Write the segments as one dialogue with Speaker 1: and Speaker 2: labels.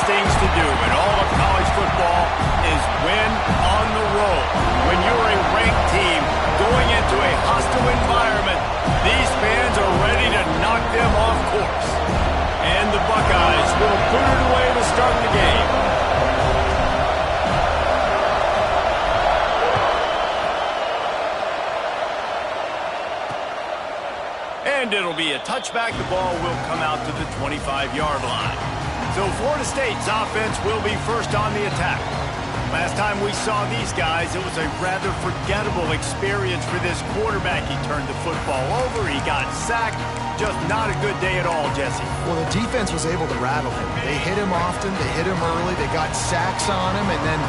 Speaker 1: things to do in all of college football is win on the road. When you're a ranked team going into a hostile environment, these fans are ready to knock them off course. And the Buckeyes will put it away to start the game. And it'll be a touchback. The ball will come out to the 25-yard line. So Florida State's offense will be first on the attack. Last time we saw these guys, it was a rather forgettable experience for this quarterback. He turned the football over, he got sacked. Just not a good day at all, Jesse.
Speaker 2: Well, the defense was able to rattle him. They hit him often, they hit him early, they got sacks on him, and then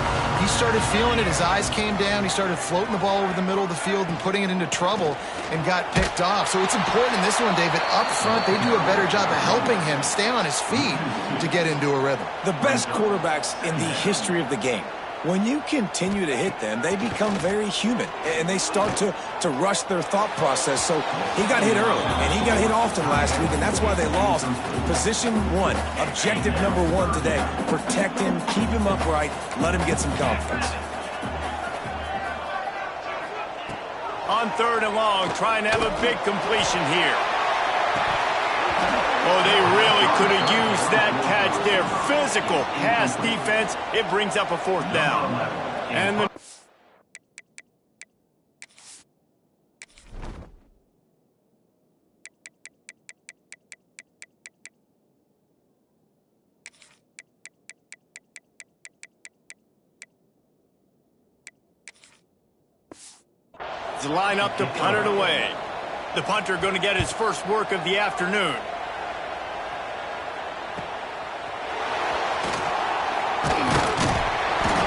Speaker 2: he started feeling it. His eyes came down, he started floating the ball over the middle of the field and putting it into trouble and got picked off. So it's important in this one, David, up front, they do a better job of helping him stay on his feet to get into a rhythm.
Speaker 3: The best quarterbacks in the history of the game, when you continue to hit them, they become very human, and they start to rush their thought process. So he got hit early, and he got hit often last week, and that's why they lost. Position one, objective number one today. Protect him, keep him upright, let him get some confidence.
Speaker 1: On 3rd and long, trying to have a big completion here. Oh, they really could have used that catch there. Physical pass defense. It brings up a 4th down. And the line up to punt it away. The punter going to get his first work of the afternoon.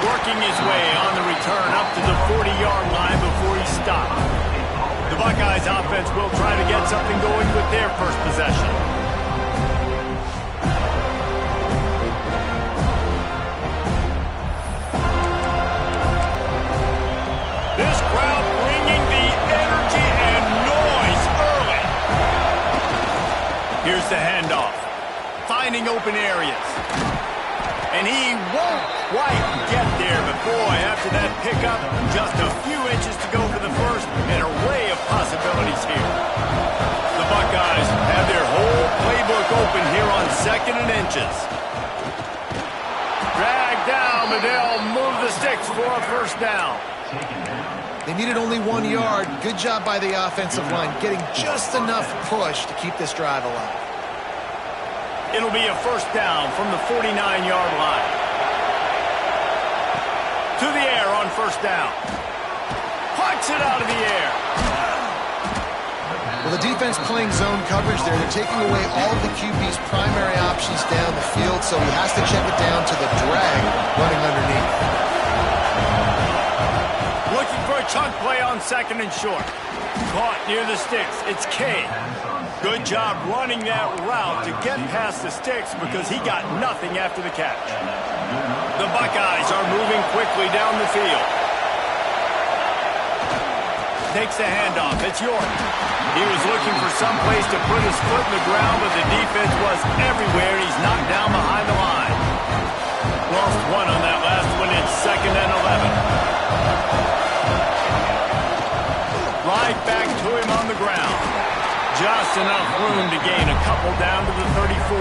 Speaker 1: Working his way on the return up to the 40-yard line before he stopped. The Buckeyes offense will try to get something going with their first possession. This crowd bringing the energy and noise early. Here's the handoff. Finding open areas. And he won't quite get there, but boy, after that pickup, just a few inches to go for the first, and an array of possibilities here. The Buckeyes have their whole playbook open here on 2nd and inches. Drag down, but they'll move the sticks for a first down.
Speaker 2: They needed only 1 yard. Good job by the offensive line, getting just enough push to keep this drive alive.
Speaker 1: It'll be a first down from the 49-yard line. To the air on first down. Punts it out of the air.
Speaker 2: Well, the defense playing zone coverage there. They're taking away all of the QB's primary options down the field, so he has to check it down to the drag running underneath.
Speaker 1: Looking for a chunk play on 2nd and short. Caught near the sticks. It's K. Good job running that route to get past the sticks because he got nothing after the catch. The Buckeyes are moving quickly down the field. Takes the handoff. It's York. He was looking for some place to put his foot in the ground, but the defense was everywhere, and he's knocked down behind the line. Lost one on that last one. It's 2nd and 11. Right back to him on the ground. Just enough room to gain a couple down to the 34.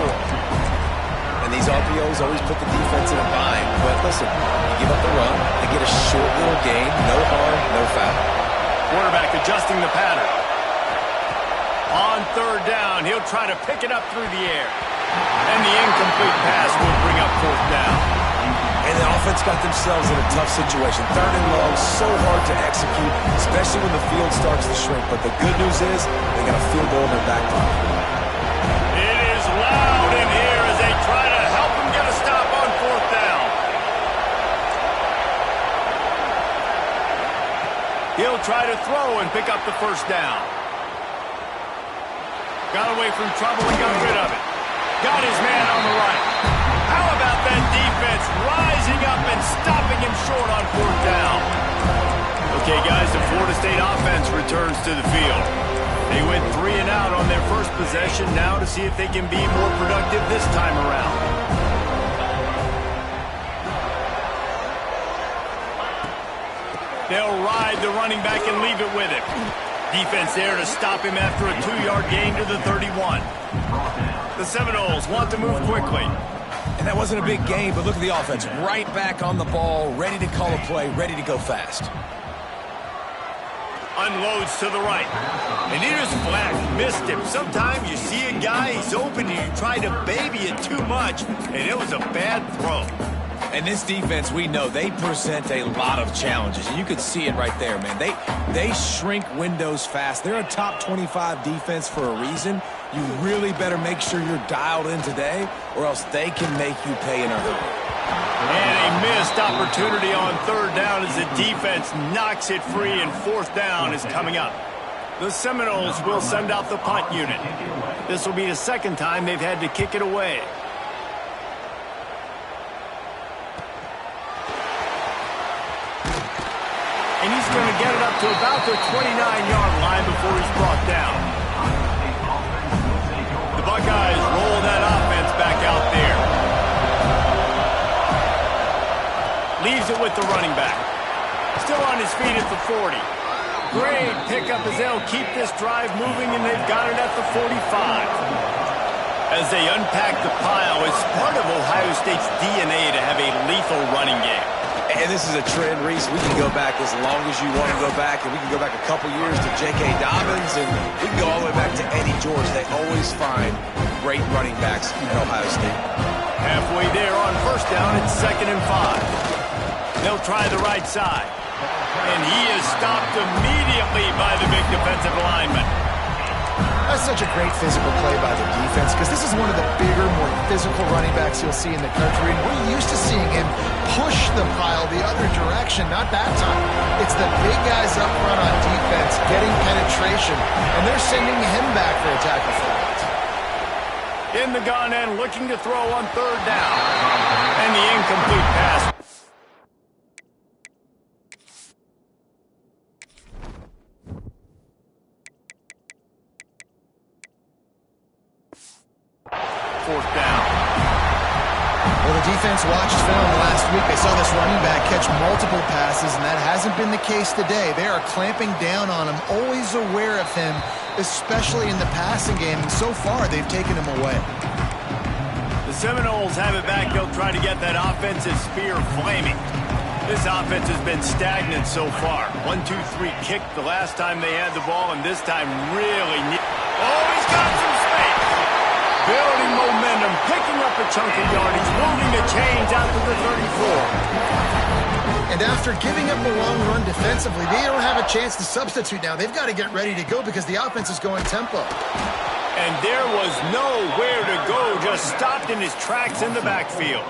Speaker 3: And these RPOs always put the defense in a bind. But listen, you give up the run, they get a short little gain, no harm, no foul.
Speaker 1: Quarterback adjusting the pattern. On 3rd down, he'll try to pick it up through the air. And the incomplete pass will bring up 4th down.
Speaker 3: And the offense got themselves in a tough situation. 3rd and long, so hard to execute, especially when the field starts to shrink. But the good news is they got a field goal in their back pocket.
Speaker 1: It is loud in here as they try to help him get a stop on 4th down. He'll try to throw and pick up the first down. Got away from trouble and got rid of it. Got his man on the right. How about that defense rising up and stopping him short on 4th down? Okay, guys, the Florida State offense returns to the field. They went 3 and out on their first possession, now to see if they can be more productive this time around. They'll ride the running back and leave it with him. Defense there to stop him after a 2-yard gain to the 31. The Seminoles want to move quickly.
Speaker 3: And that wasn't a big gain, but look at the offense. Right back on the ball, ready to call a play, ready to go fast.
Speaker 1: Unloads to the right. And he just flat missed him. Sometimes you see a guy, he's open, and you try to baby it too much, and it was a bad throw.
Speaker 3: And this defense, we know, they present a lot of challenges. And you could see it right there, man. They shrink windows fast. They're a top 25 defense for a reason. You really better make sure you're dialed in today, or else they can make you pay in a hurry.
Speaker 1: And a missed opportunity on 3rd down as the defense knocks it free, and 4th down is coming up. The Seminoles will send out the punt unit. This will be the 2nd time they've had to kick it away. And he's going to get it up to about the 29-yard line before he's brought down. The Buckeyes roll that offense back out there. Leaves it with the running back. Still on his feet at the 40. Great pickup as they'll keep this drive moving, and they've got it at the 45. As they unpack the pile, it's part of Ohio State's DNA to have a lethal running game.
Speaker 3: And this is a trend, Reese. We can go back as long as you want to go back, and we can go back a couple years to J.K. Dobbins, and we can go all the way back to Eddie George. They always find great running backs at Ohio State.
Speaker 1: Halfway there on 1st down, it's 2nd and 5. They'll try the right side. And he is stopped immediately by the big defensive lineman.
Speaker 2: That's such a great physical play by the defense, because this is one of the bigger, more physical running backs you'll see in the country, and we're used to seeing him push the pile the other direction. Not that time. It's the big guys up front on defense getting penetration, and they're sending him back for a tackle for loss.
Speaker 1: In the gun and looking to throw on 3rd down. And the incomplete pass.
Speaker 2: Defense watched film last week. They saw this running back catch multiple passes, and that hasn't been the case today. They are clamping down on him, always aware of him, especially in the passing game, and so far they've taken him away.
Speaker 1: The Seminoles have it back. They'll try to get that offensive spear flaming. This offense has been stagnant so far. 1-2-3 kick the last time they had the ball, and this time really... Oh, he's got some space! Building momentum, picking up a chunk of yardage, moving the chains out to the 34.
Speaker 2: And after giving up a long run defensively, they don't have a chance to substitute now. They've got to get ready to go because the offense is going tempo.
Speaker 1: And there was nowhere to go, just stopped in his tracks in the backfield.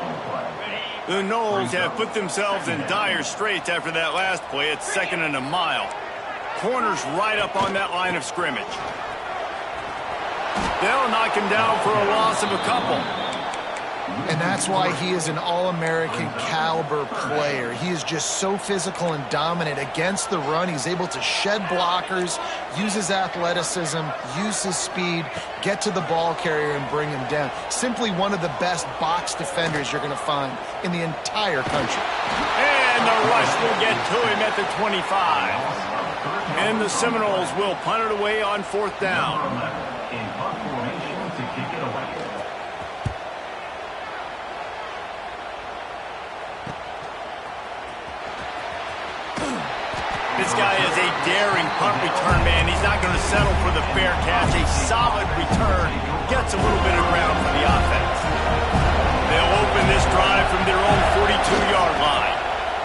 Speaker 1: The Noles have put themselves in dire straits after that last play. It's 2nd and a mile. Corners right up on that line of scrimmage. They'll knock him down for a loss of a couple.
Speaker 2: And that's why he is an All-American caliber player. He is just so physical and dominant against the run. He's able to shed blockers, use his athleticism, use his speed, get to the ball carrier and bring him down. Simply one of the best box defenders you're going to find in the entire country.
Speaker 1: And the rush will get to him at the 25. And the Seminoles will punt it away on 4th down. This guy is a daring punt return man. He's not going to settle for the fair catch. A solid return gets a little bit of ground for the offense. They'll open this drive from their own 42-yard line.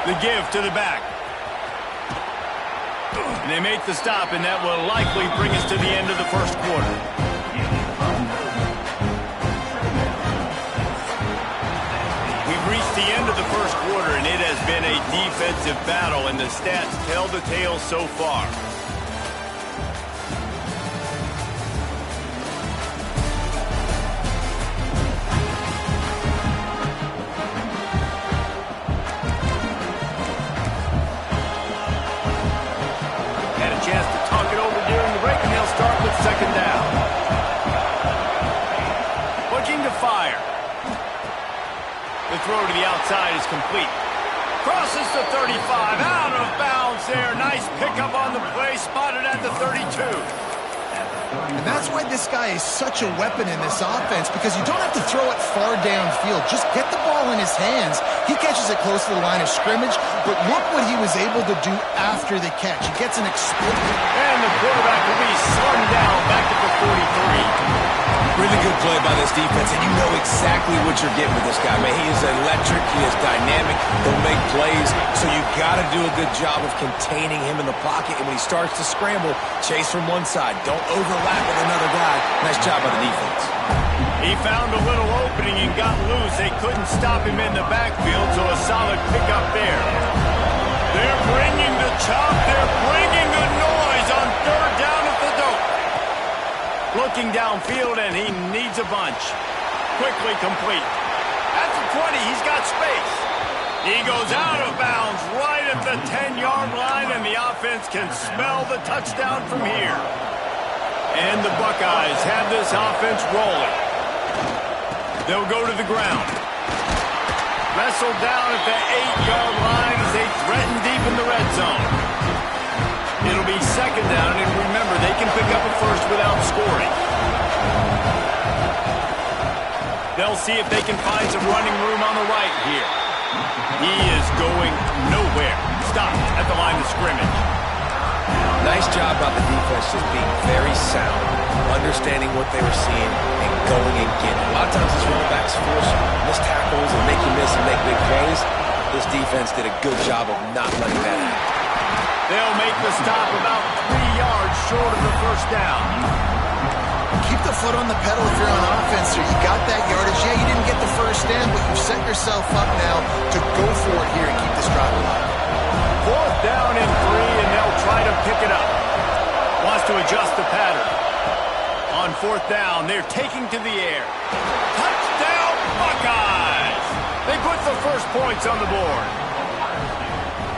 Speaker 1: The give to the back. And they make the stop, and that will likely bring us to the end of the 1st quarter. We've reached the end of the 1st quarter, and it has been a defensive battle, and the stats tell the tale so far. Had a chance to talk it over during the break, and they'll start with 2nd down. Looking to fire. The throw to the outside is complete. Crosses the 35, out of bounds there. Nice pickup on the play, spotted at the 32.
Speaker 2: And that's why this guy is such a weapon in this offense, because you don't have to throw it far downfield. Just get the ball in his hands. He catches it close to the line of scrimmage, but look what he was able to do after the catch. He gets an explosion.
Speaker 1: And the quarterback will be slung down back at the 43.
Speaker 3: Really good play by this defense, and you know exactly what you're getting with this guy, man. He is electric. He is dynamic. He'll make plays, so you got to do a good job of containing him in the pocket, and when he starts to scramble, chase from one side. Don't overlap with another guy. Nice job by the defense.
Speaker 1: He found a little opening and got loose. They couldn't stop him in the backfield, so a solid pickup there. They're bringing the chop. They're bringing the noise on third down at the dope. Looking downfield, and he needs a bunch. Quickly complete. At the 20, he's got space. He goes out of bounds right at the 10-yard line, and the offense can smell the touchdown from here. And the Buckeyes have this offense rolling. They'll go to the ground. Wrestled down at the 8-yard line as they threaten deep in the red zone. It'll be second down, and remember, they can pick up a first without scoring. They'll see if they can find some running room on the right here. He is going nowhere. Stopped at the line of scrimmage.
Speaker 3: Nice job by the defense, just being very sound, understanding what they were seeing, and going and getting it. A lot of times these running backs force missed tackles and make you miss and make big plays. This defense did a good job of not letting that happen.
Speaker 1: They'll make the stop about 3 yards short of the first down.
Speaker 2: Keep the foot on the pedal if you're on offense here. You got that yardage. Yeah, you didn't get the first down, but you've set yourself up now to go for it here and keep this drive alive.
Speaker 1: Fourth down and 3, and they'll try to pick it up. Wants to adjust the pattern. On fourth down, they're taking to the air. Touchdown, Buckeyes! They put the first points on the board.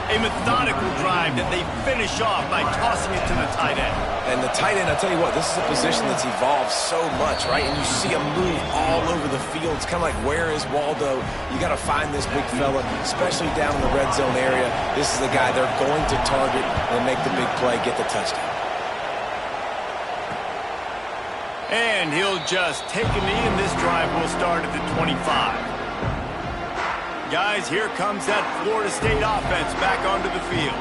Speaker 1: A methodical drive that they finish off by tossing it to the tight end.
Speaker 3: And the tight end, I'll tell you what, this is a position that's evolved so much, right? And you see him move all over the field. It's kind of like, where is Waldo? You got to find this big fella, especially down in the red zone area. This is the guy they're going to target and make the big play, get the touchdown.
Speaker 1: And he'll just take a knee, and this drive will start at the 25. Guys, here comes that Florida State offense back onto the field.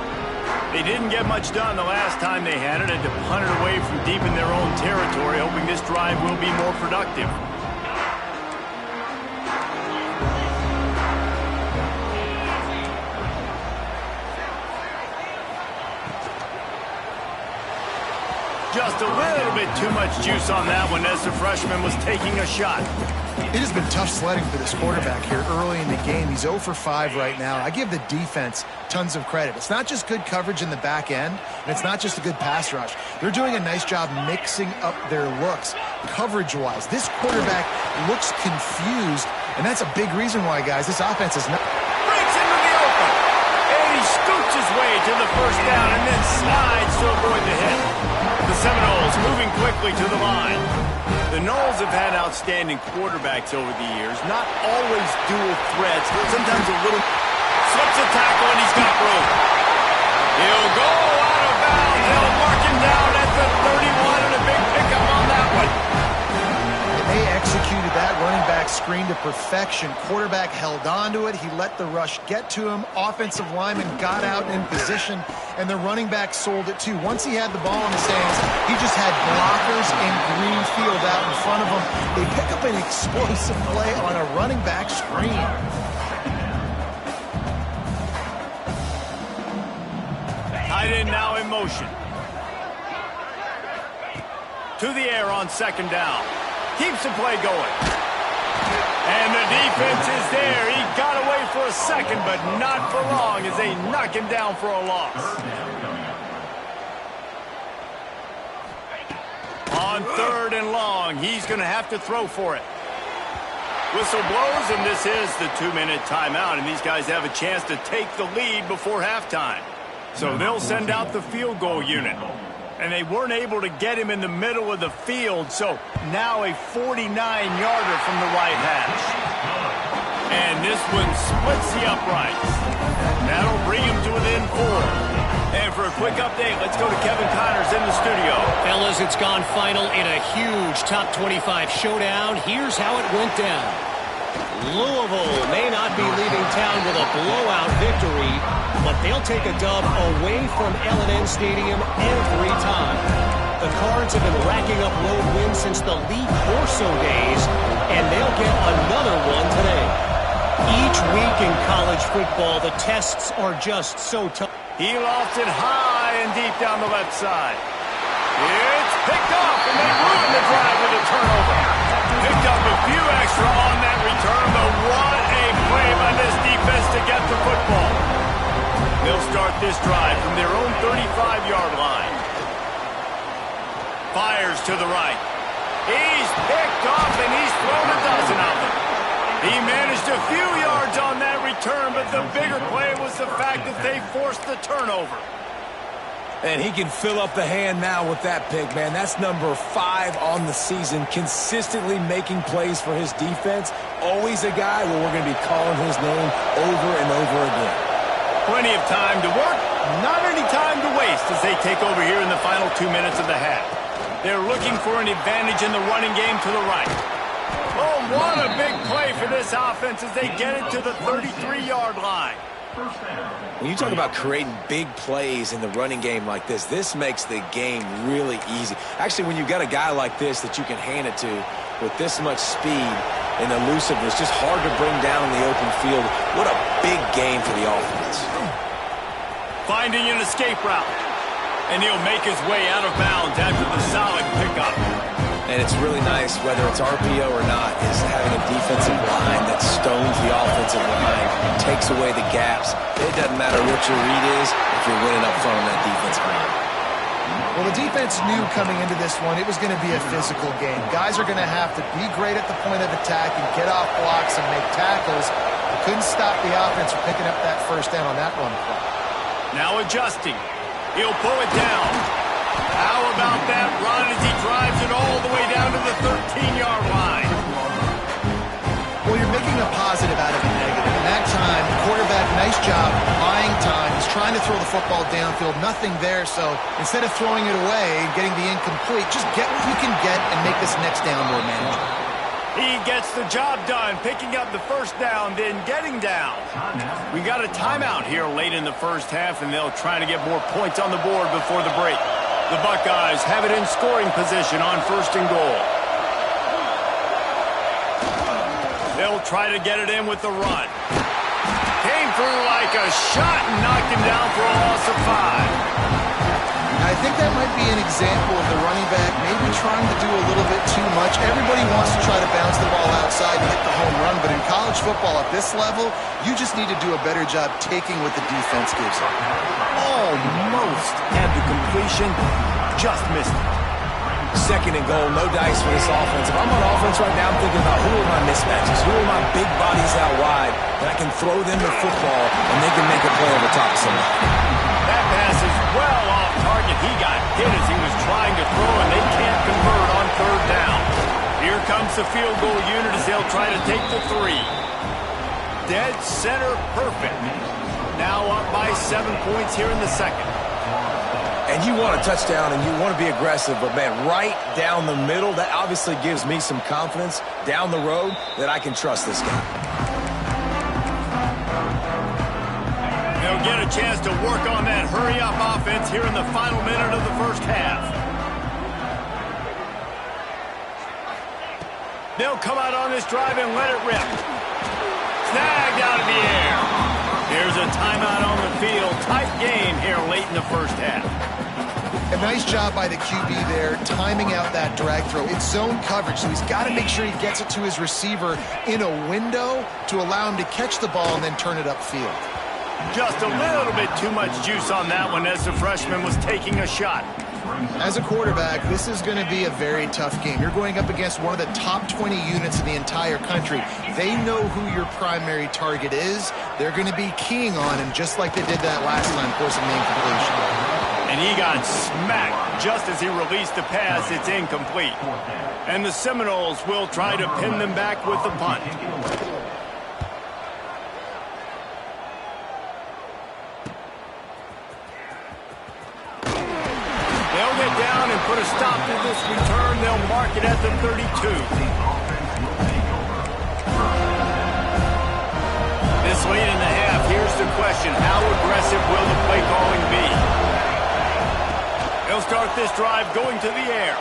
Speaker 1: They didn't get much done the last time they had it, and to punt it away from deep in their own territory, hoping this drive will be more productive. Just a little bit too much juice on that one as the freshman was taking a shot.
Speaker 2: It has been tough sledding for this quarterback here early in the game. He's 0 for 5 right now. I give the defense tons of credit. It's not just good coverage in the back end, and it's not just a good pass rush. They're doing a nice job mixing up their looks coverage-wise. This quarterback looks confused, and that's a big reason why, guys, this offense is not...
Speaker 1: Breaks into the open, and he scoots his way to the first down and then slides to avoid the hit. The Seminoles moving quickly to the line. The Noles have had outstanding quarterbacks over the years, not always dual threats, sometimes a little... Slips a tackle, and he's got room. He'll go out of bounds. They'll mark him down at the 31, and a big pickup on that one.
Speaker 2: They executed that running back screen to perfection. Quarterback held on to it. He let the rush get to him. Offensive lineman got out in position, and the running back sold it too. Once he had the ball in his hands, he just had blockers in green field out in front of him. They pick up an explosive play on a running back screen.
Speaker 1: Tight end now in motion. To the air on second down. Keeps the play going. And the defense is there. He got away for a second, but not for long as they knock him down for a loss. On third and long, he's going to have to throw for it. Whistle blows, and this is the 2-minute timeout, and these guys have a chance to take the lead before halftime. So they'll send out the field goal unit. And they weren't able to get him in the middle of the field, so now a 49-yarder from the right hash. And this one splits the uprights. That'll bring him to within 4. And for a quick update, let's go to Kevin Connors in the studio.
Speaker 4: Fellas, it's gone final in a huge top 25 showdown. Here's how it went down. Louisville may not be leaving town with a blowout victory, but they'll take a dub away from L&N Stadium every time. The Cards have been racking up road wins since the Lee Corso days, and they'll get another one today. Each week in college football, the tests are just so tough.
Speaker 1: He lofts it high and deep down the left side. It's picked off, and they ruin the drive with a turnover. Picked up a few extra on that return, but what a play by this defense to get the football. They'll start this drive from their own 35-yard line. Fires to the right. He's picked off, and he's thrown a dozen of them. He managed a few yards on that return, but the bigger play was the fact that they forced the turnover.
Speaker 3: And he can fill up the hand now with that pick, man. That's number 5 on the season, consistently making plays for his defense. Always a guy where we're going to be calling his name over and over again.
Speaker 1: Plenty of time to work, not any time to waste as they take over here in the final 2 minutes of the half. They're looking for an advantage in the running game to the right. Oh, what a big play for this offense as they get it to the 33-yard line.
Speaker 3: When you talk about creating big plays in the running game like this makes the game really easy. Actually, when you've got a guy like this that you can hand it to with this much speed and elusiveness, just hard to bring down in the open field. What a big game for the offense.
Speaker 1: Finding an escape route. And he'll make his way out of bounds after the solid pickup.
Speaker 3: And it's really nice, whether it's RPO or not, is having a defensive line that stones the offensive line, takes away the gaps. It doesn't matter what your read is if you're winning up front on that defensive line.
Speaker 2: Well, the defense knew coming into this one it was going to be a physical game. Guys are going to have to be great at the point of attack and get off blocks and make tackles. They couldn't stop the offense from picking up that first down on that run play.
Speaker 1: Now adjusting. He'll pull it down. How about that run as he drives it all the way down to the 13-yard line?
Speaker 2: Well, you're making a positive out of a negative. And that time, quarterback, nice job, buying time. He's trying to throw the football downfield. Nothing there, so instead of throwing it away and getting the incomplete, just get what you can get and make this next down more manageable.
Speaker 1: He gets the job done, picking up the first down, then getting down. We got a timeout here late in the first half, and they'll try to get more points on the board before the break. The Buckeyes have it in scoring position on 1st and goal. They'll try to get it in with the run. Came through like a shot and knocked him down for a loss of 5.
Speaker 2: I think that might be an example of the running back maybe trying to do a little bit too much. Everybody wants to try to bounce the ball outside and hit the home run, but in college football at this level, you just need to do a better job taking what the defense gives you.
Speaker 1: Almost had the completion, just missed it.
Speaker 3: 2nd and goal, no dice for this offense. If I'm on offense right now, I'm thinking about who are my mismatches, who are my big bodies out wide that I can throw them the football and they can make a play over top of somebody.
Speaker 1: That pass is well off target. He got hit as he was trying to throw, and they can't convert on 3rd down. Here comes the field goal unit as they'll try to take the 3. Dead center perfect. Now up by 7 points here in the 2nd.
Speaker 3: And you want a touchdown and you want to be aggressive, but man, right down the middle, that obviously gives me some confidence down the road that I can trust this guy.
Speaker 1: They'll get a chance to work on that hurry-up offense here in the final minute of the first half. They'll come out on this drive and let it rip. Snagged out of the air. Here's a timeout on the field. Tight game here late in the first half.
Speaker 2: A nice job by the QB there, timing out that drag throw. It's zone coverage, so he's got to make sure he gets it to his receiver in a window to allow him to catch the ball and then turn it upfield.
Speaker 1: Just a little bit too much juice on that one as the freshman was taking a shot.
Speaker 2: As a quarterback, this is going to be a very tough game. You're going up against one of the top 20 units in the entire country. They know who your primary target is. They're going to be keying on him just like they did that last time, forcing the incompletion.
Speaker 1: And he got smacked just as he released the pass. It's incomplete. And the Seminoles will try to pin them back with the punt. down and put a stop to this return. They'll mark it at the 32. This late in the half, here's the question. How aggressive will the play calling be? He'll start this drive going to the air.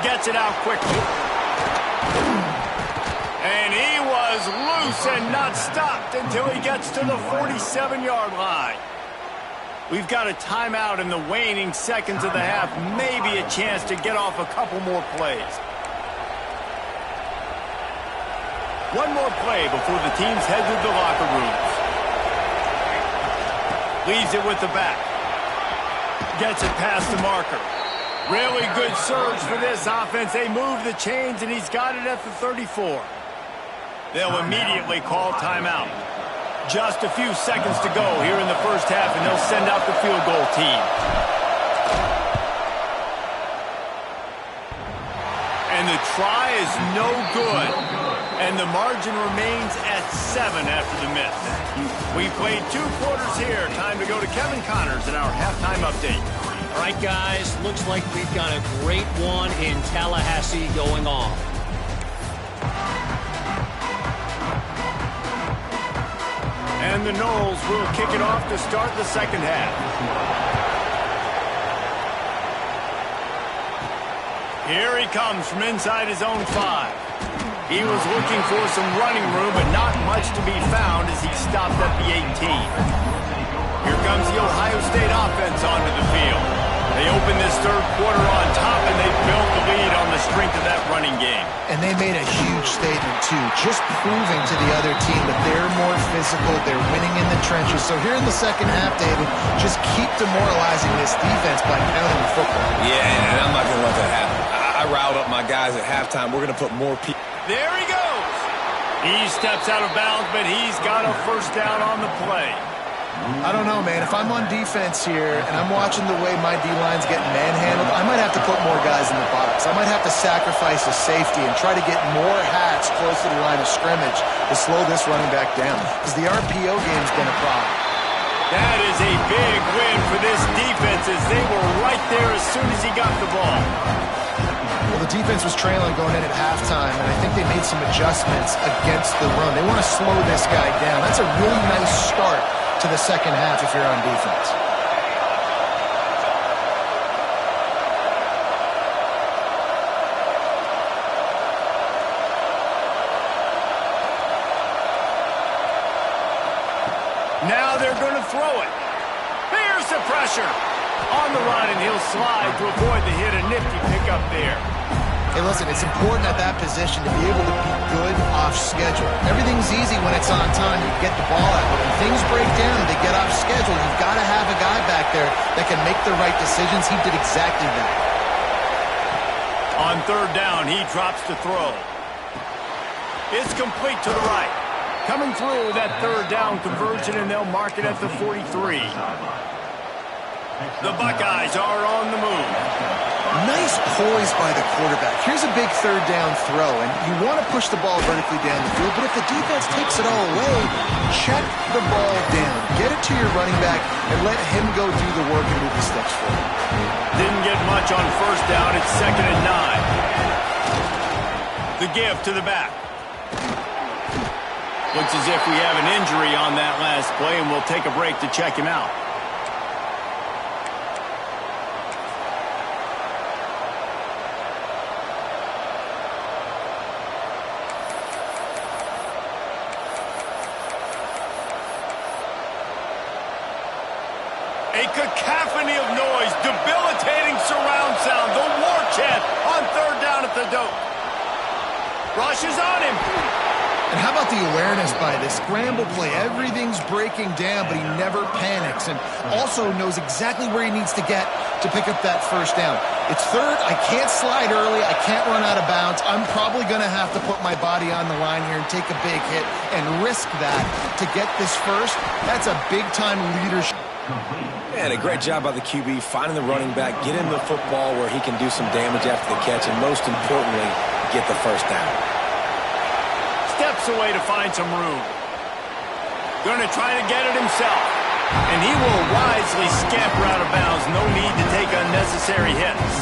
Speaker 1: Gets it out quickly. And he was loose and not stopped until he gets to the 47-yard line. We've got a timeout in the waning seconds of the half. Maybe a chance to get off a couple more plays. One more play before the teams head to the locker rooms. Leaves it with the back. Gets it past the marker. Really good surge for this offense. They move the chains, and he's got it at the 34. They'll immediately call timeout. Just a few seconds to go here in the first half, and they'll send out the field goal team. And the try is no good. And the margin remains at 7 after the miss. We played 2 quarters here. Time to go to Kevin Connors in our halftime update.
Speaker 4: All right, guys, looks like we've got a great one in Tallahassee going on.
Speaker 1: And the Noles will kick it off to start the second half. Here he comes from inside his own 5. He was looking for some running room, but not much to be found as he stopped at the 18. Here comes the Ohio State offense onto the field. They open this third quarter on top, and they built the lead on the strength of that running game.
Speaker 2: And they made a huge statement, too, just proving to the other team that they're more physical, they're winning in the trenches. So here in the second half, David, just keep demoralizing this defense by pounding the football.
Speaker 3: Yeah, and I'm not going to let that happen. I riled up my guys at halftime. We're going to put more people.
Speaker 1: There he goes. He steps out of bounds, but he's got a first down on the play.
Speaker 2: I don't know, man. If I'm on defense here and I'm watching the way my D-line's getting manhandled, I might have to put more guys in the box. I might have to sacrifice a safety and try to get more hats close to the line of scrimmage to slow this running back down, because the RPO game's been a problem.
Speaker 1: That is a big win for this defense, as they were right there as soon as he got the ball.
Speaker 2: Well, the defense was trailing going in at halftime, and I think they made some adjustments against the run. They want to slow this guy down. That's a really nice start to the second half if you're on defense.
Speaker 1: Now they're going to throw it. Here's the pressure. On the run, and he'll slide to avoid the hit. A nifty pickup there.
Speaker 2: Hey, listen, it's important at that position to be able to be good off schedule. Everything's easy when it's on time. You get the ball out. But when things break down and they get off schedule, you've got to have a guy back there that can make the right decisions. He did exactly that.
Speaker 1: On third down, he drops to throw. It's complete to the right. Coming through that third down conversion, and they'll mark it at the 43. The Buckeyes are on the move.
Speaker 2: Nice poise by the quarterback. Here's a big third down throw, and you want to push the ball vertically down the field, but if the defense takes it all away, check the ball down. Get it to your running back and let him go do the work and move the sticks forward.
Speaker 1: Didn't get much on first down. It's 2nd and 9. The give to the back. Looks as if we have an injury on that last play, and we'll take a break to check him out. A cacophony of noise, debilitating surround sound, the war chant on third down at the dope. Rushes on him.
Speaker 2: And how about the awareness by this scramble play? Everything's breaking down, but he never panics, and also knows exactly where he needs to get to pick up that first down. It's third. I can't slide early. I can't run out of bounds. I'm probably going to have to put my body on the line here and take a big hit and risk that to get this first. That's a big-time leadership.
Speaker 3: Man, a great job by the QB, finding the running back, get him the football where he can do some damage after the catch, and most importantly, get the first down.
Speaker 1: Steps away to find some room. Going to try to get it himself. And he will wisely scamper out of bounds. No need to take unnecessary unnecessary hits.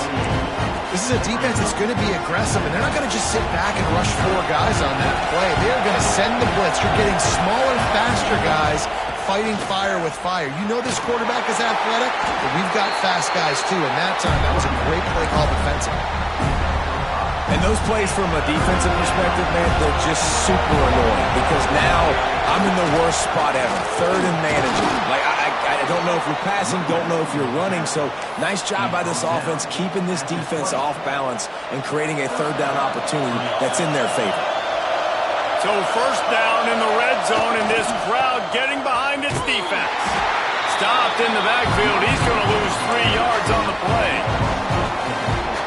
Speaker 2: This is a defense that's going to be aggressive, and they're not going to just sit back and rush 4 guys on that play. They're going to send the blitz. You're getting smaller, faster guys fighting fire with fire. You know this quarterback is athletic, but we've got fast guys too, and that time, that was a great play call defensively.
Speaker 3: And those plays from a defensive perspective, man, they're just super annoying because now I'm in the worst spot ever. Third and managing. Like, I don't know if you're passing, don't know if you're running. So nice job by this offense keeping this defense off balance and creating a third down opportunity that's in their favor.
Speaker 1: So first down in the red zone, and this crowd getting behind its defense. Stopped in the backfield. He's going to lose 3 yards on the play.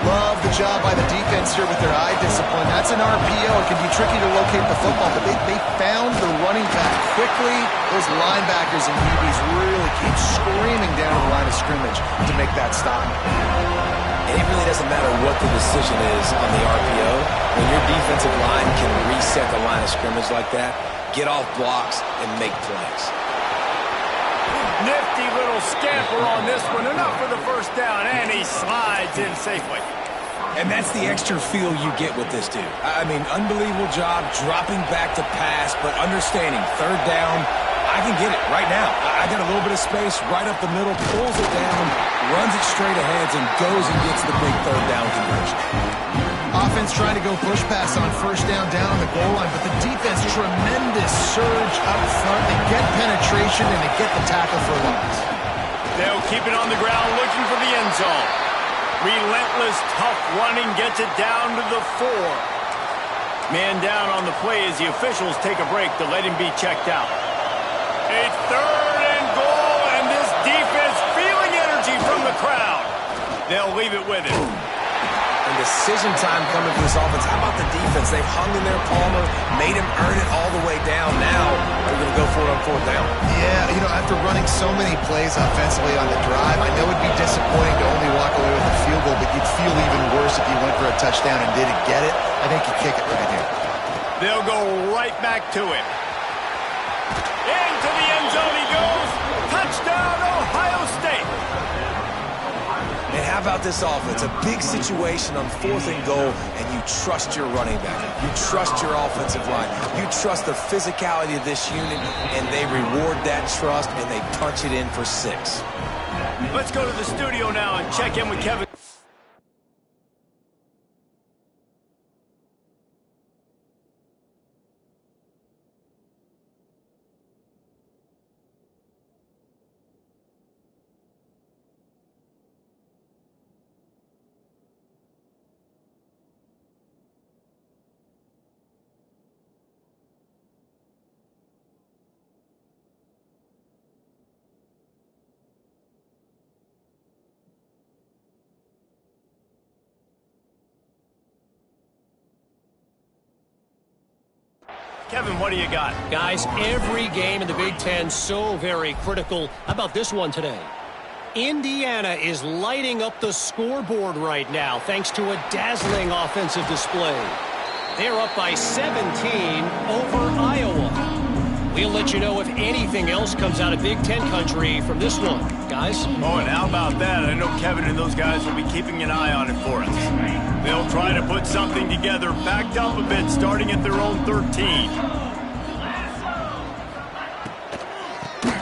Speaker 2: Love the job by the defense here with their eye discipline. That's an RPO. It can be tricky to locate the football, but they found the running back quickly. Those linebackers and DBs really keep screaming down to the line of scrimmage to make that stop.
Speaker 3: And it really doesn't matter what the decision is on the RPO. When your defensive line can reset the line of scrimmage like that, get off blocks and make plays.
Speaker 1: Nifty little scamper on this one. Enough for the first down, and he slides in safely.
Speaker 3: And that's the extra feel you get with this dude. I mean, unbelievable job dropping back to pass, but understanding third down, I can get it right now. I got a little bit of space right up the middle, pulls it down, runs it straight ahead, and goes and gets the big third down conversion.
Speaker 2: Offense trying to go push pass on first down on the goal line, but the defense, tremendous surge up front. They get penetration, and they get the tackle for loss.
Speaker 1: They'll keep it on the ground looking for the end zone. Relentless, tough running gets it down to the 4. Man down on the play as the officials take a break to let him be checked out. A third and goal, and this defense feeling energy from the crowd. They'll leave it with him.
Speaker 3: And decision time coming for this offense. How about the defense? They've hung in there, Palmer, made him earn it all the way down. Now they're going to go for it on fourth down.
Speaker 2: Yeah, you know, after running so many plays offensively on the drive, I know it'd be disappointing to only walk away with a field goal, but you'd feel even worse if you went for a touchdown and didn't get it. I think you kick it right here.
Speaker 1: They'll go right back to him. Into the end zone he goes. Touchdown, Ohio State.
Speaker 3: And how about this offense? A big situation on fourth and goal, and you trust your running back. You trust your offensive line. You trust the physicality of this unit, and they reward that trust, and they punch it in for 6.
Speaker 1: Let's go to the studio now and check in with Kevin. Kevin, what do you got?
Speaker 4: Guys, every game in the Big Ten so very critical. How about this one today? Indiana is lighting up the scoreboard right now thanks to a dazzling offensive display. They're up by 17 over Iowa. We'll let you know if anything else comes out of Big Ten country from this one. Guys?
Speaker 1: Oh, and how about that? I know Kevin and those guys will be keeping an eye on it for us. They'll try to put something together, backed up a bit, starting at their own 13.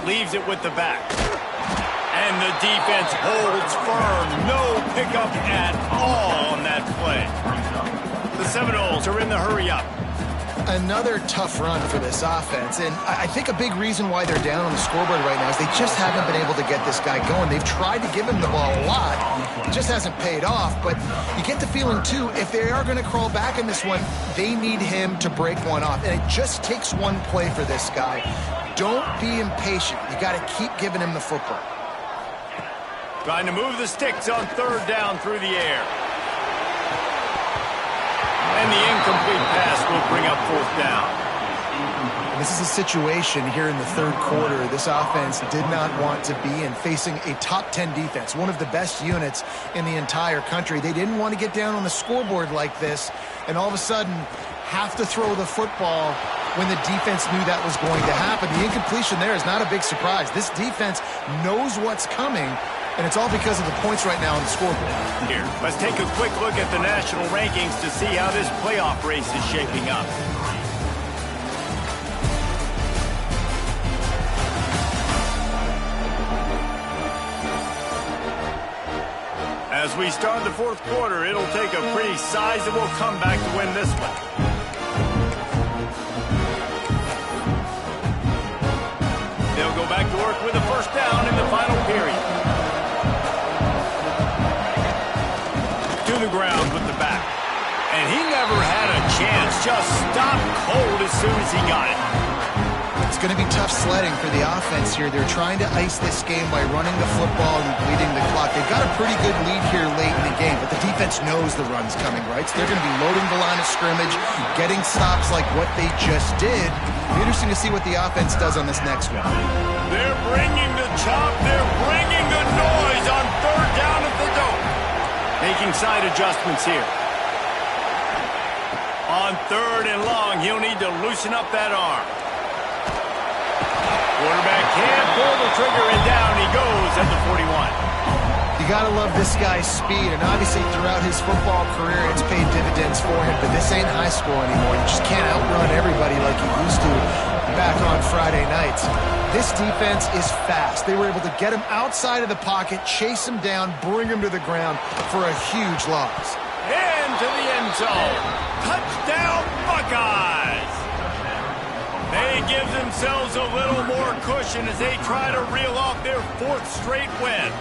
Speaker 1: Leaves it with the back. And the defense holds firm. No pickup at all on that play. The Seminoles are in the hurry-up.
Speaker 2: Another tough run for this offense, and I think a big reason why they're down on the scoreboard right now is they just haven't been able to get this guy going. They've tried to give him the ball a lot. It just hasn't paid off, but you get the feeling, too, if they are going to crawl back in this one, they need him to break one off, and it just takes one play for this guy. Don't be impatient. You got to keep giving him the football.
Speaker 1: Trying to move the sticks on third down through the air. And the incomplete pass will bring up fourth down.
Speaker 2: And this is a situation here in the third quarter this offense did not want to be in, facing a top 10 defense, one of the best units in the entire country. They didn't want to get down on the scoreboard like this and all of a sudden have to throw the football when the defense knew that was going to happen. The incompletion there is not a big surprise. This defense knows what's coming, And it's all because of the points right now on the scoreboard.
Speaker 1: Here, let's take a quick look at the national rankings to see how this playoff race is shaping up. As we start the fourth quarter, it'll take a pretty sizable comeback to win this one. They'll go back to work with a first down in the final period. To the ground with the back. And he never had a chance. Just stopped cold as soon as he got it.
Speaker 2: It's going to be tough sledding for the offense here. They're trying to ice this game by running the football and bleeding the clock. They've got a pretty good lead here late in the game, but the defense knows the run's coming, right? So they're going to be loading the line of scrimmage, getting stops like what they just did. It'll be interesting to see what the offense does on this next one.
Speaker 1: They're bringing the chop. They're bringing the noise on third down at the dome. Making side adjustments here. On third and long, he'll need to loosen up that arm. Quarterback can't pull the trigger, and down he goes at the 41.
Speaker 2: You got to love this guy's speed, and obviously throughout his football career, it's paid dividends for him, but this ain't high school anymore. You just can't outrun everybody like you used to back on Friday nights. This defense is fast. They were able to get him outside of the pocket, chase him down, bring him to the ground for a huge loss.
Speaker 1: Into the end zone. Touchdown, Buckeyes! They give themselves a little more cushion as they try to reel off their fourth straight win.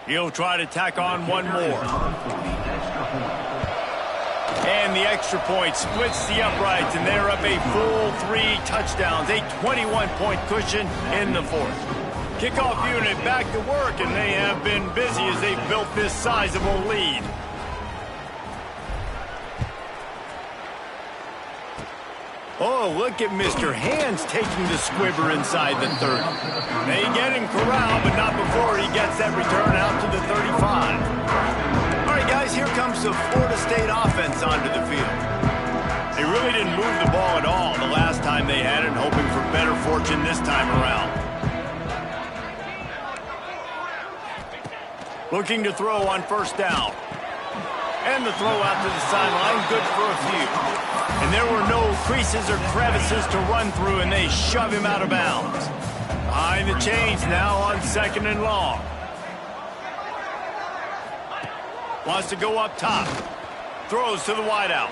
Speaker 1: He'll try to tack on one more. And the extra point splits the uprights, and they're up a full 3 touchdowns, a 21-point cushion in the fourth. Kickoff unit back to work, and they have been busy as they've built this sizable lead. Oh, look at Mr. Hands taking the squibber inside the 30. They get him corralled, but not before he gets that return out to the 35. All right, guys, here comes the Florida State offense onto the field. They really didn't move the ball at all the last time they had it, hoping for better fortune this time around. Looking to throw on first down. And the throw out to the sideline, good for a few. And there were no creases or crevices to run through, and they shove him out of bounds. Behind the chains now on second and long. Wants to go up top. Throws to the wideout.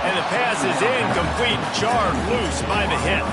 Speaker 1: And the pass is incomplete, jarred loose by the hit.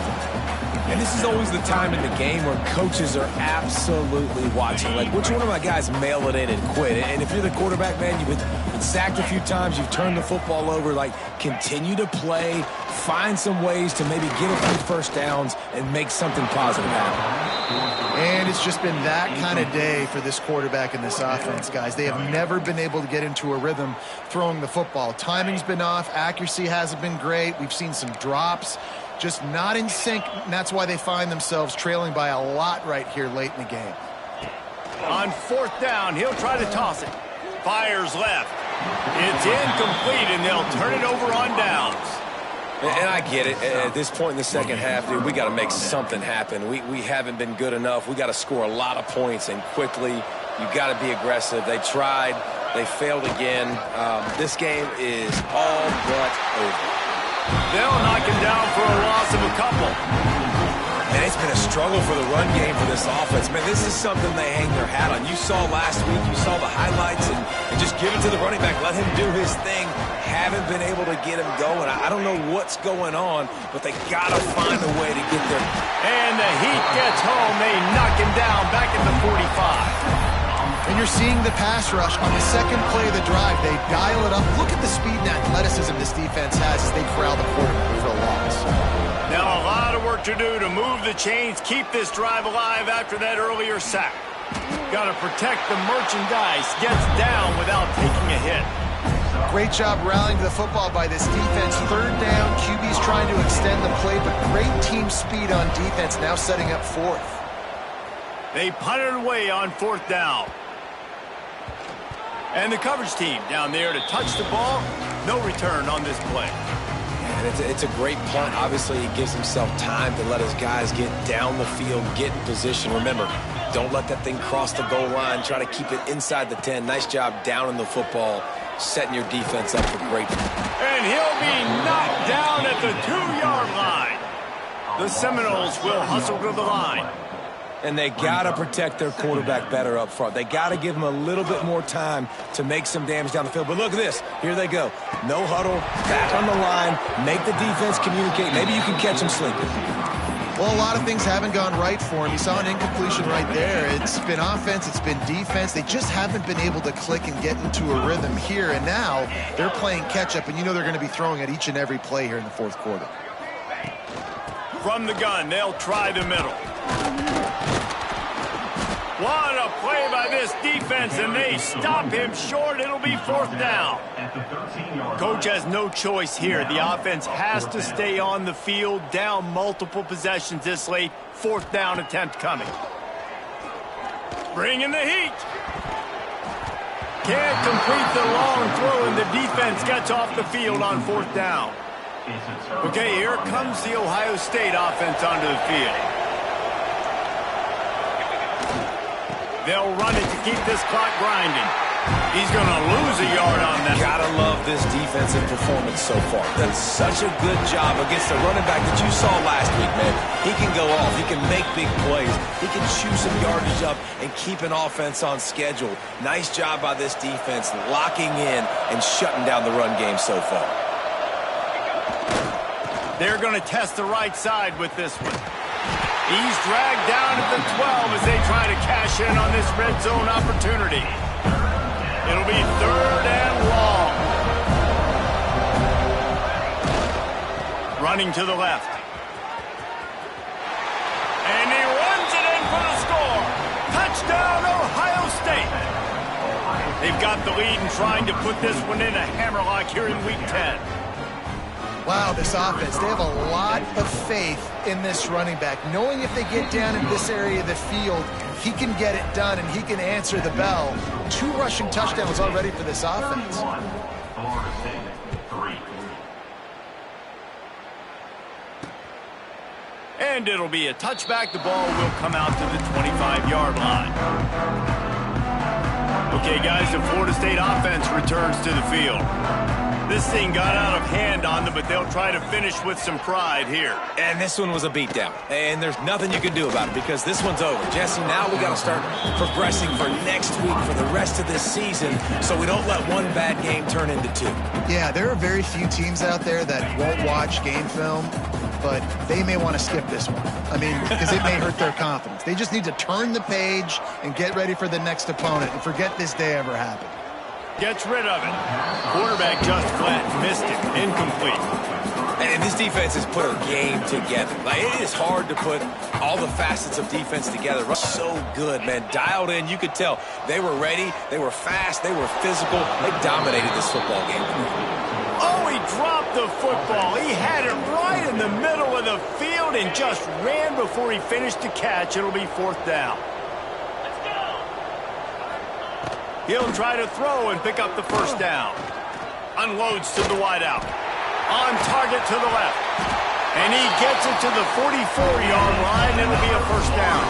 Speaker 3: And this is always the time in the game where coaches are absolutely watching. Like, which one of my guys mail it in and quit? And if you're the quarterback, man, you've been sacked a few times, you've turned the football over. Like, continue to play, find some ways to maybe get a few first downs and make something positive happen.
Speaker 2: And it's just been that kind of day for this quarterback and this offense, guys. They have never been able to get into a rhythm throwing the football. Timing's been off. Accuracy hasn't been great. We've seen some drops. Just not in sync, and that's why they find themselves trailing by a lot right here late in the game.
Speaker 1: On fourth down, he'll try to toss it. Fires left. It's incomplete, and they'll turn it over on downs.
Speaker 3: And I get it. At this point in the second half, dude, we got to make something happen. We haven't been good enough. We got to score a lot of points, and quickly. You got to be aggressive. They tried. They failed again. This game is all but over.
Speaker 1: They'll knock him down for a loss of a couple.
Speaker 3: And it's been a struggle for the run game for this offense. Man, this is something they hang their hat on. You saw last week, you saw the highlights, and just give it to the running back. Let him do his thing. Haven't been able to get him going. I don't know what's going on, but they got to find a way to get there.
Speaker 1: And the Heat gets home. They knock him down back at the 45.
Speaker 2: And you're seeing the pass rush on the second play of the drive. They dial it up. Look at the speed and athleticism this defense has as they corral the quarterback for a loss.
Speaker 1: Now a lot of work to do to move the chains, keep this drive alive after that earlier sack. Got to protect the merchandise. Gets down without taking a hit.
Speaker 2: Great job rallying to the football by this defense. Third down, QB's trying to extend the play, but great team speed on defense, now setting up fourth.
Speaker 1: They punted away on fourth down. And the coverage team down there to touch the ball. No return on this play.
Speaker 3: And it's a great punt. Obviously, he gives himself time to let his guys get down the field, get in position. Remember, don't let that thing cross the goal line. Try to keep it inside the 10. Nice job down in the football, setting your defense up for great.
Speaker 1: And he'll be knocked down at the 2-yard line. The Seminoles will hustle to the line.
Speaker 3: And they got to protect their quarterback better up front. They got to give him a little bit more time to make some damage down the field. But look at this. Here they go. No huddle, back on the line, make the defense communicate. Maybe you can catch him sleeping.
Speaker 2: Well, a lot of things haven't gone right for him. You saw an incompletion right there. It's been offense, it's been defense. They just haven't been able to click and get into a rhythm here. And now they're playing catch-up, and you know they're going to be throwing at each and every play here in the fourth quarter.
Speaker 1: From the gun, they'll try the middle. What a play by this defense, and they stop him short. It'll be fourth down. Coach has no choice here. The offense has to stay on the field, down multiple possessions this late. Fourth down attempt coming. Bring in the heat. Can't complete the long throw, and the defense gets off the field on fourth down. Okay, here comes the Ohio State offense onto the field. They'll run it to keep this clock grinding. He's going to lose a yard on that.
Speaker 3: Gotta love this defensive performance so far. Done such a good job against the running back that you saw last week, man. He can go off. He can make big plays. He can chew some yardage up and keep an offense on schedule. Nice job by this defense locking in and shutting down the run game so far.
Speaker 1: They're going to test the right side with this one. He's dragged down at the 12 as they try to cash in on this red zone opportunity. It'll be third and long. Running to the left. And he runs it in for the score. Touchdown, Ohio State. They've got the lead and trying to put this one in a hammerlock here in Week 10.
Speaker 2: Wow, this offense, they have a lot of faith in this running back, knowing if they get down in this area of the field, he can get it done and he can answer the bell. 2 rushing touchdowns already for this offense.
Speaker 1: And it'll be a touchback. The ball will come out to the 25-yard line. Okay, guys, the Florida State offense returns to the field. This thing got out of hand on them, but they'll try to finish with some pride here.
Speaker 3: And this one was a beatdown. And there's nothing you can do about it because this one's over. Jesse, now we got to start progressing for next week for the rest of this season so we don't let one bad game turn into 2.
Speaker 2: Yeah, there are very few teams out there that won't watch game film, but they may want to skip this one. I mean, because it may hurt their confidence. They just need to turn the page and get ready for the next opponent and forget this day ever happened.
Speaker 1: Gets rid of it. Quarterback just flat, missed it, incomplete.
Speaker 3: And this defense has put a game together. Like, it is hard to put all the facets of defense together. So good, man. Dialed in. You could tell they were ready. They were fast. They were physical. They dominated this football game.
Speaker 1: Oh, he dropped the football. He had it right in the middle of the field and just ran before he finished the catch. It'll be fourth down. He'll try to throw and pick up the first down. Unloads to the wideout. On target to the left. And he gets it to the 44-yard line. It'll be a first down.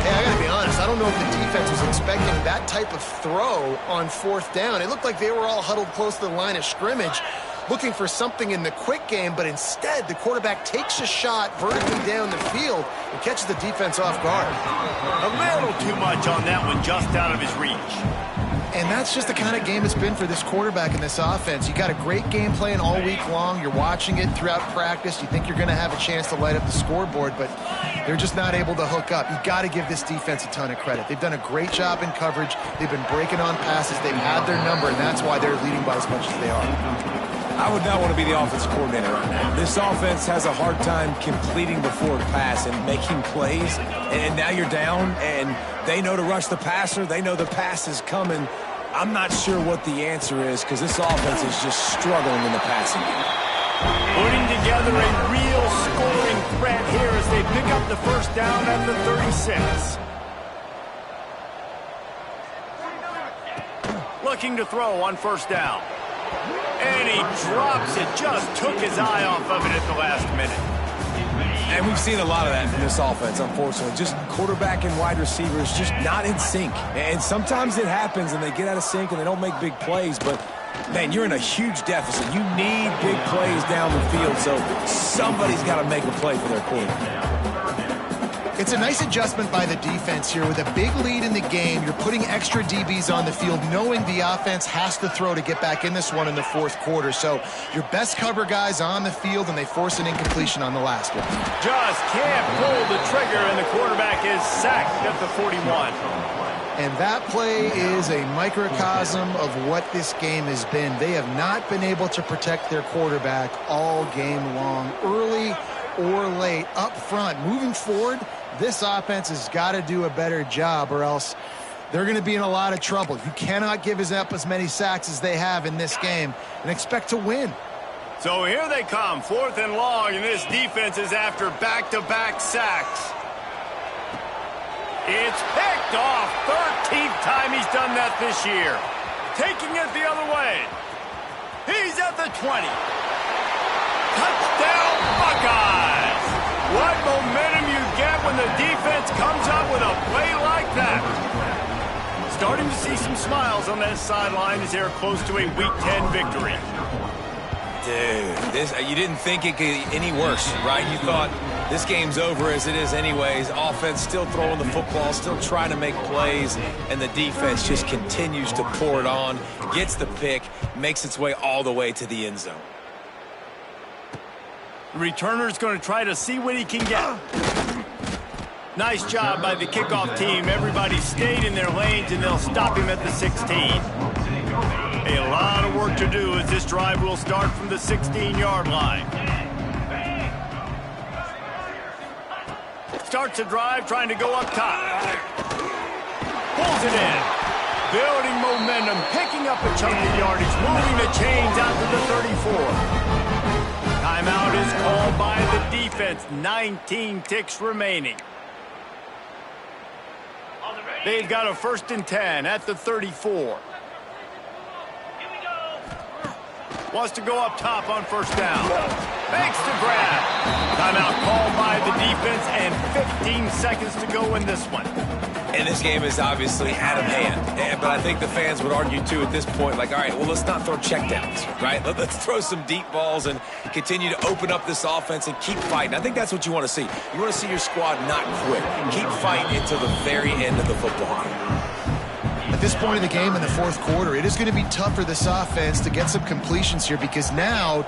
Speaker 2: Hey, I got to be honest. I don't know if the defense was expecting that type of throw on fourth down. It looked like they were all huddled close to the line of scrimmage, looking for something in the quick game, but instead the quarterback takes a shot vertically down the field and catches the defense off guard.
Speaker 1: A little too much on that one, just out of his reach.
Speaker 2: And that's just the kind of game it's been for this quarterback in this offense. You got a great game plan all week long. You're watching it throughout practice. You think you're going to have a chance to light up the scoreboard, but They're just not able to hook up. You got to give this defense a ton of credit. They've done a great job in coverage. They've been breaking on passes. They've had their number, and that's why they're leading by as much as they are.
Speaker 3: I would not want to be the offensive coordinator right now. This offense has a hard time completing the forward pass and making plays, and now you're down, and they know to rush the passer. They know the pass is coming. I'm not sure what the answer is because this offense is just struggling in the passing game.
Speaker 1: Putting together a real scoring threat here as they pick up the first down at the 36. Looking to throw on first down. And he drops it. Just took his eye off of it at the last minute.
Speaker 3: And we've seen a lot of that from this offense, unfortunately. Just quarterback and wide receivers just not in sync. And sometimes it happens and they get out of sync and they don't make big plays. But, man, you're in a huge deficit. You need big plays down the field. So somebody's got to make a play for their quarterback.
Speaker 2: It's a nice adjustment by the defense here. With a big lead in the game, you're putting extra DBs on the field, knowing the offense has to throw to get back in this one in the fourth quarter. So your best cover guys on the field, and they force an incompletion on the last one.
Speaker 1: Just can't pull the trigger, and the quarterback is sacked at the 41.
Speaker 2: And that play is a microcosm of what this game has been. They have not been able to protect their quarterback all game long, early or late, up front. Moving forward, this offense has got to do a better job, or else they're going to be in a lot of trouble. You cannot give up as many sacks as they have in this game and expect to win.
Speaker 1: So here they come, 4th and long, and this defense is after back-to-back sacks. It's picked off. 13th time he's done that this year. Taking it the other way. He's at the 20. Touchdown, Buckeyes! What momentum you get when the defense comes up with a play like that. Starting to see some smiles on that sideline as they're close to a Week 10 victory.
Speaker 3: Dude, you didn't think it could get any worse, right? You thought this game's over as it is anyways. Offense still throwing the football, still trying to make plays, and the defense just continues to pour it on, gets the pick, makes its way all the way to the end zone.
Speaker 1: The returner's going to try to see what he can get. Nice job by the kickoff team. Everybody stayed in their lanes, and they'll stop him at the 16. A lot of work to do as this drive will start from the 16-yard line. Starts the drive trying to go up top. Pulls it in. Building momentum, picking up a chunk of yardage, moving the chains out to the 34. Timeout is called by the defense. 19 ticks remaining. They've got a 1st and 10 at the 34. Wants to go up top on first down. Makes the grab. Timeout called by the defense and 15 seconds to go in this one.
Speaker 3: And this game is obviously out of hand. But I think the fans would argue, too, at this point, like, all right, well, let's not throw checkdowns, right? Let's throw some deep balls and continue to open up this offense and keep fighting. I think that's what you want to see. You want to see your squad not quit. Keep fighting until the very end of the football game.
Speaker 2: At this point in the game in the fourth quarter, it is going to be tough for this offense to get some completions here because now